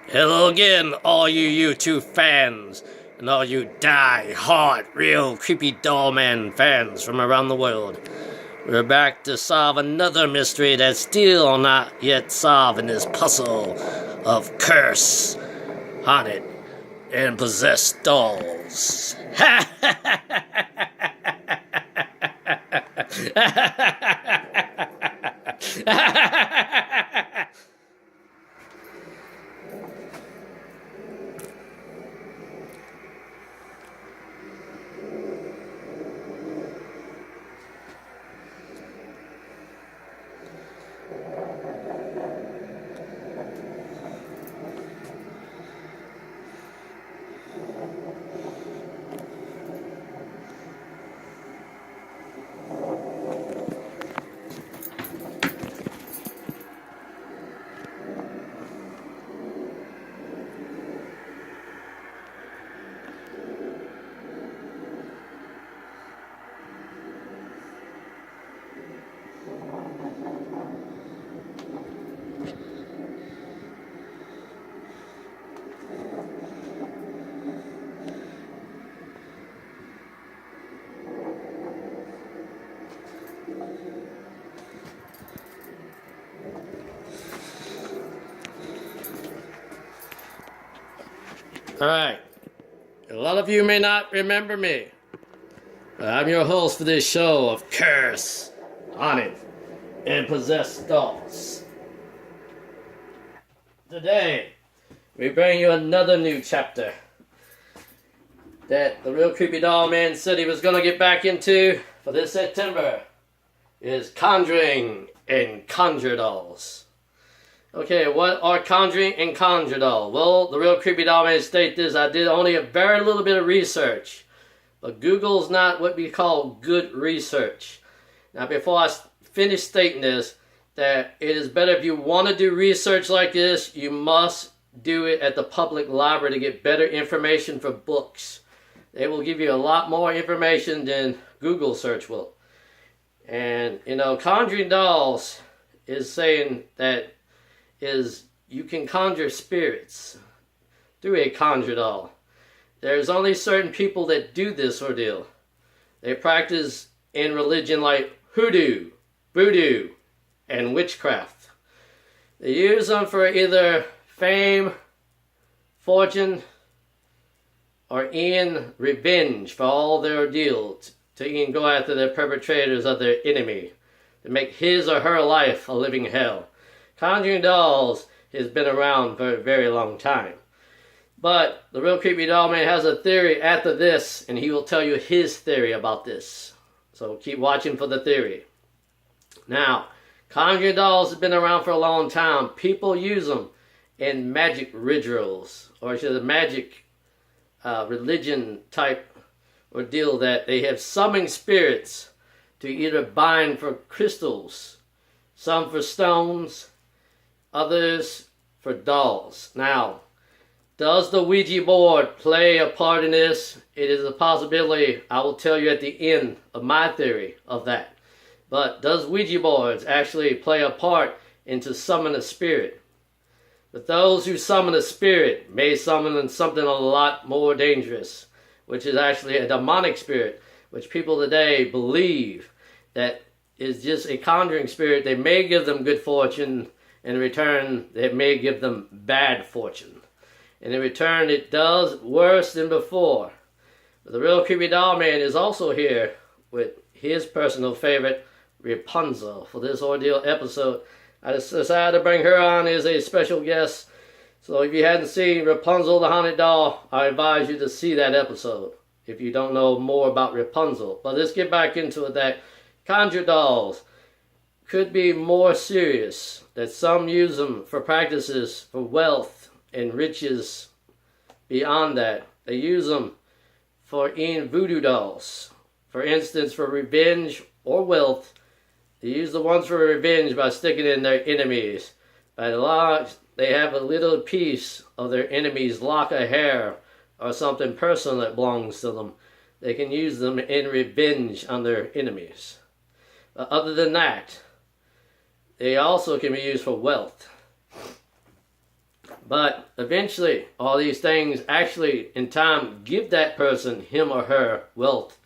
Hello again, all you YouTube fans, and all you die-hard, real creepy doll man fans from around the world. We're back to solve another mystery that's still not yet solved in this puzzle of curse, haunted, and possessed dolls. Alright, a lot of you may not remember me, but I'm your host for this show of Curse, Haunted, and Possessed Dolls. Today, we bring you another new chapter that the real creepy doll man said he was going to get back into for this September is Conjuring and Conjured dolls. Okay, what are Conjuring and Conjured doll? Well, the real creepy doll man state this. I did only a very little bit of research, but Google's not what we call good research. Now, before I finish stating this, that it is better if you want to do research like this, you must do it at the public library to get better information for books. They will give you a lot more information than Google search will. And, Conjuring dolls is saying that you can conjure spirits through a conjure doll. There's only certain people that do this ordeal. They practice in religion like hoodoo, voodoo, and witchcraft. They use them for either fame, fortune, or in revenge for all their ordeals, to even go after the perpetrators of their enemy, to make his or her life a living hell. Conjuring dolls has been around for a very long time. But the real creepy doll man has a theory after this, and he will tell you his theory about this. So keep watching for the theory. Now, conjuring dolls have been around for a long time. People use them in magic rituals, or should a magic religion type ordeal that they have summoned spirits to either bind for crystals, some for stones, others for dolls. Now, does the Ouija board play a part in this? It is a possibility. I will tell you at the end of my theory of that. But does Ouija boards actually play a part into summon a spirit? But those who summon a spirit may summon something a lot more dangerous, which is actually a demonic spirit, which people today believe that is just a conjuring spirit. They may give them good fortune. In return, it may give them bad fortune. And in return, it does worse than before. But the real creepy doll man is also here with his personal favorite, Rapunzel, for this ordeal episode. I just decided to bring her on as a special guest. So if you hadn't seen Rapunzel the Haunted Doll, I advise you to see that episode if you don't know more about Rapunzel. But let's get back into it, that conjure dolls could be more serious, that some use them for practices for wealth and riches. Beyond that, they use them for in voodoo dolls. For instance, for revenge or wealth, they use the ones for revenge by sticking in their enemies. They have a little piece of their enemy's lock of hair or something personal that belongs to them. They can use them in revenge on their enemies. But other than that, they also can be used for wealth. But eventually, all these things actually, in time, give that person, him or her, wealth.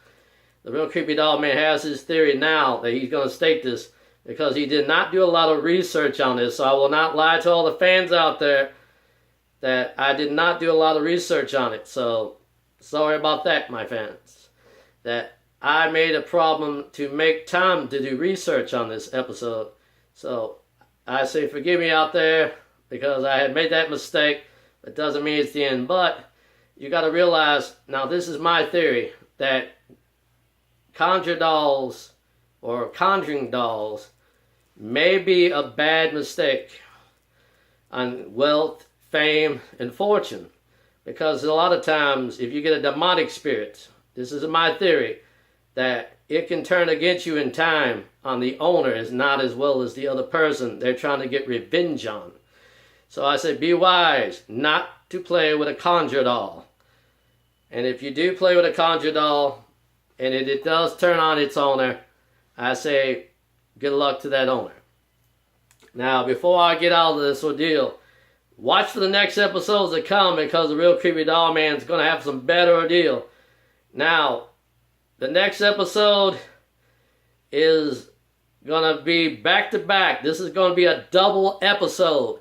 The real creepy doll man has his theory now that he's going to state this because he did not do a lot of research on this. So I will not lie to all the fans out there that I did not do a lot of research on it. So sorry about that, my fans. That I made a problem to make time to do research on this episode. So I say forgive me out there because I had made that mistake. It doesn't mean it's the end. But you got to realize, now this is my theory, that conjure dolls or conjuring dolls may be a bad mistake on wealth, fame, and fortune. Because a lot of times, if you get a demonic spirit, this is my theory, that it can turn against you in time on the owner is not as well as the other person they're trying to get revenge on. So I say be wise not to play with a conjure doll. And if you do play with a conjure doll, and it does turn on its owner, I say good luck to that owner. Now, before I get out of this ordeal, watch for the next episodes that come because the real creepy doll man is going to have some better ordeal. Now, the next episode is going to be back to back. This is going to be a double episode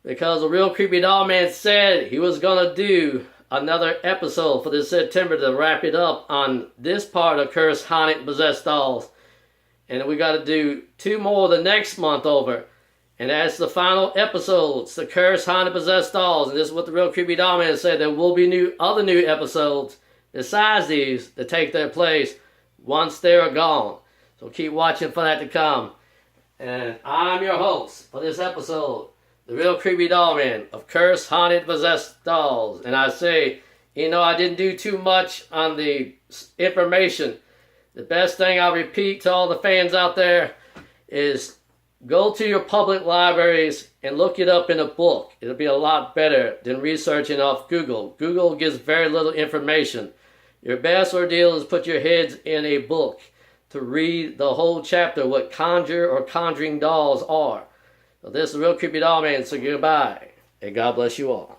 because the real creepy doll man said he was going to do another episode for this September to wrap it up on this part of Cursed, Haunted, and Possessed Dolls. And we got to do 2 more the next month over. And that's the final episodes, the Cursed, Haunted, Possessed Dolls. And this is what the real creepy doll man said. There will be other new episodes besides these to take their place once they're gone. So keep watching for that to come. And I'm your host for this episode, the real creepy doll man of Cursed, Haunted, Possessed Dolls. And I say, I didn't do too much on the information. The best thing I'll repeat to all the fans out there is go to your public libraries and look it up in a book. It'll be a lot better than researching off Google. Google gives very little information. Your best ordeal is put your heads in a book to read the whole chapter, what conjure or conjuring dolls are. So this is the real creepy doll man, so goodbye, and God bless you all.